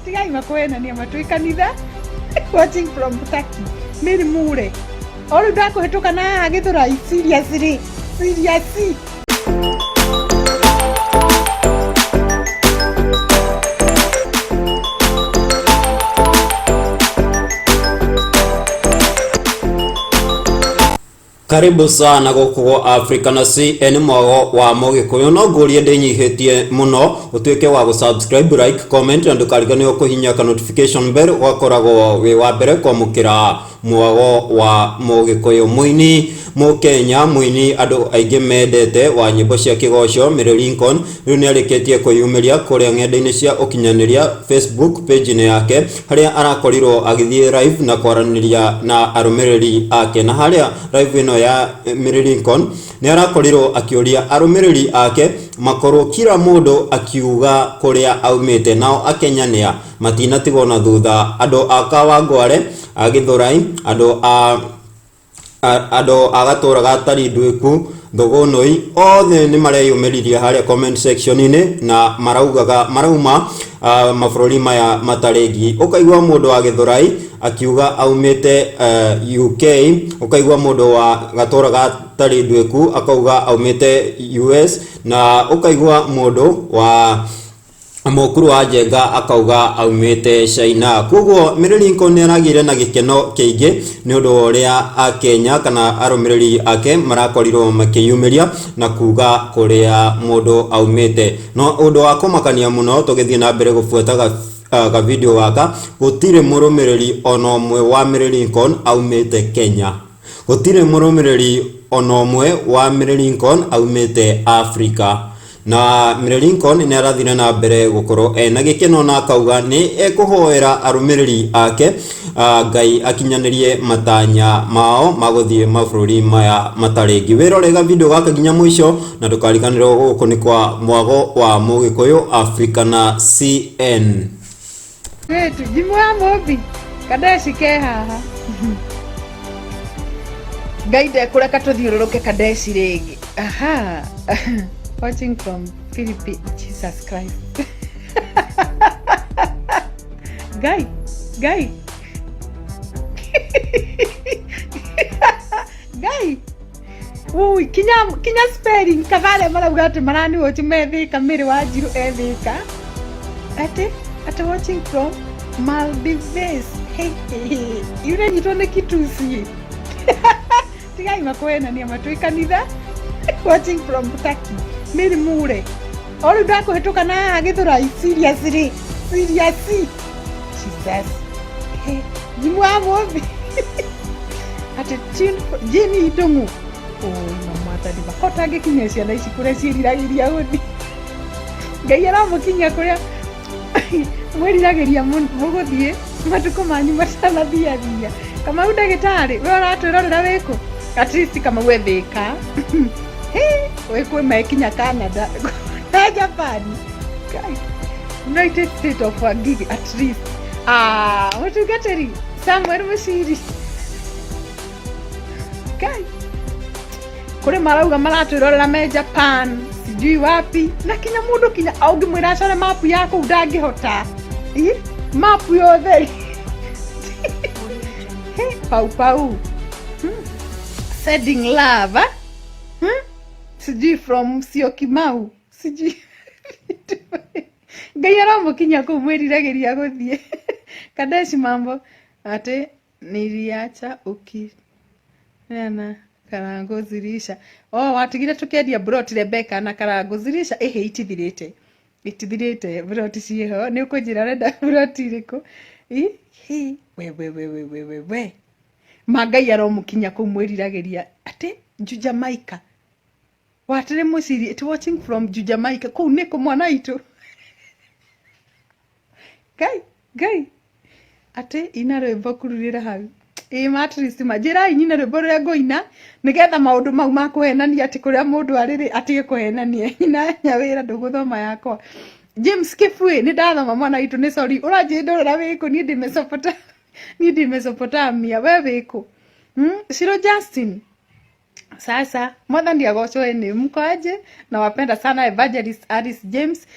tigai makuhenania matui kanitha watching from Turkey miri mure olu ndako hetoka na agithurai seriously. Karibu sana guku Africa na CN mwago wa mugikuyu no ngurie ndinyihitie muno utuike wa subscribe, like, comment na ndukariganio kuhinya ka notification bell wakoragwo wi wa mbere kwamukira mwago wa mugikuyu. Muini Mukenya muini andu aingi mendete wa nyimbo cia kigoco Lincon riu ni ariketie kwiyumiria kuria ng'enda-ini cia ukinyaniria Facebook page ni yake haria arakorirwo agithie live na kwaraniria na arumiriri ake, na haria live ino ya Lincon ni arakorirwo akiuria arumiriri ake makorwo kila mundu akiuga kuria aumite, nao akenyania matinatigwo na thutha. Andu akawangware agithurai ando agatora gatari ndweku thogonoi othe ni mareyumiriria haria comment section ini na marauma mabũrũri maya matarengi. Ukaigwa mundu wa githurai akiuga aumite UK, ukaigwa mundu wa gatora gatari ndweku akauga aumite US, na ukaigwa mundu wa mukuru wa jenga akauga aumite China. Koguo Lincon ni aragire na gikeno kiingi ni undu uria akenya kana arumiriri ake marakorirwo makiyumiria na kuga kuria mundu aumite. No undu wa kumakania muno tugithie na mbere gufuataga ga video waka gutire murumiriri ono mwe wa Lincon aumite Kenya, gutire murumiriri ono mwe wa Lincon aumite Africa. Na Lincon ni arathire na mbere gukorwo na gikeno na akauga ni ekuhoera arumiriri ake Ngai akinyanirie matanya mao maguthie mabũrũri maya matarengi. Wirorega video gaka ginya mwisho na ndukariganirwo guku ni kwa mwago wa mugikuyu Africa na CN. Wetu jimwa mumbi kadeshi ke haha Ngai kureka tuthiururuke kadeshi ringi. Aha watching from Philippines. Jesus Christ. Guy. Guy. Ui, kinya spelling kavale marauga ati marani wote methika miri wa jiru ethika. Ate watching from Maldives. Hey. Yule nyitone kitusi. Tigai makuhenania matui kanitha watching from Turkey miri mure olu ndako hetoka na agithurai seriously. Jesus. Hey, jimwa mumbi ate jini idungu mama tadi bakota gikinyesha na ici kuria ciriragiria gudi Ngai aramukinya kuria mwiriragiria muguthie matuko manyu matanathia kama ndagitari we uratwirorera wiku at least kama wethika we kwe mekinya Canada na Japan, guys, United States of Wangeci at least. What you get it? Somewhere musiri. Guys, kule marauga maratwirorera me Japan, sijui wapi, na kinya mundu kinya augi mwiracora mapu yako udangihota. Mapu yothe. Pau. Sending love, sijui from Siokimau, sijui Ngai aramukinya kumwiriragiria guthie kadeshi mambo ate niliacha karango zirisha watigire tukendia brot Rebecca na karango zirisha itithirite brot cieho ni ukunjira renda brot iriku we Magai aramukinya kumwiriragiria ate Jamaica. Watire musiri it watching from Jamaica ku niko mwana itu. Gai ate ina rwimbo kururira hau matrix majira nyina rwimbo rwa ngoina nigetha maundu mau makuhenania ati kuria mundu ariri atige kuhenania ina nyawira nduguthoma yakwa James Kifwe ni ndathoma mwana itu ni sorry uranjindorera wiku ni ndi Mesopotamia we wiku Shiro Justin. Sasa mwathani agocwo ni mkoaje na wapenda sana Evangelist Aris James.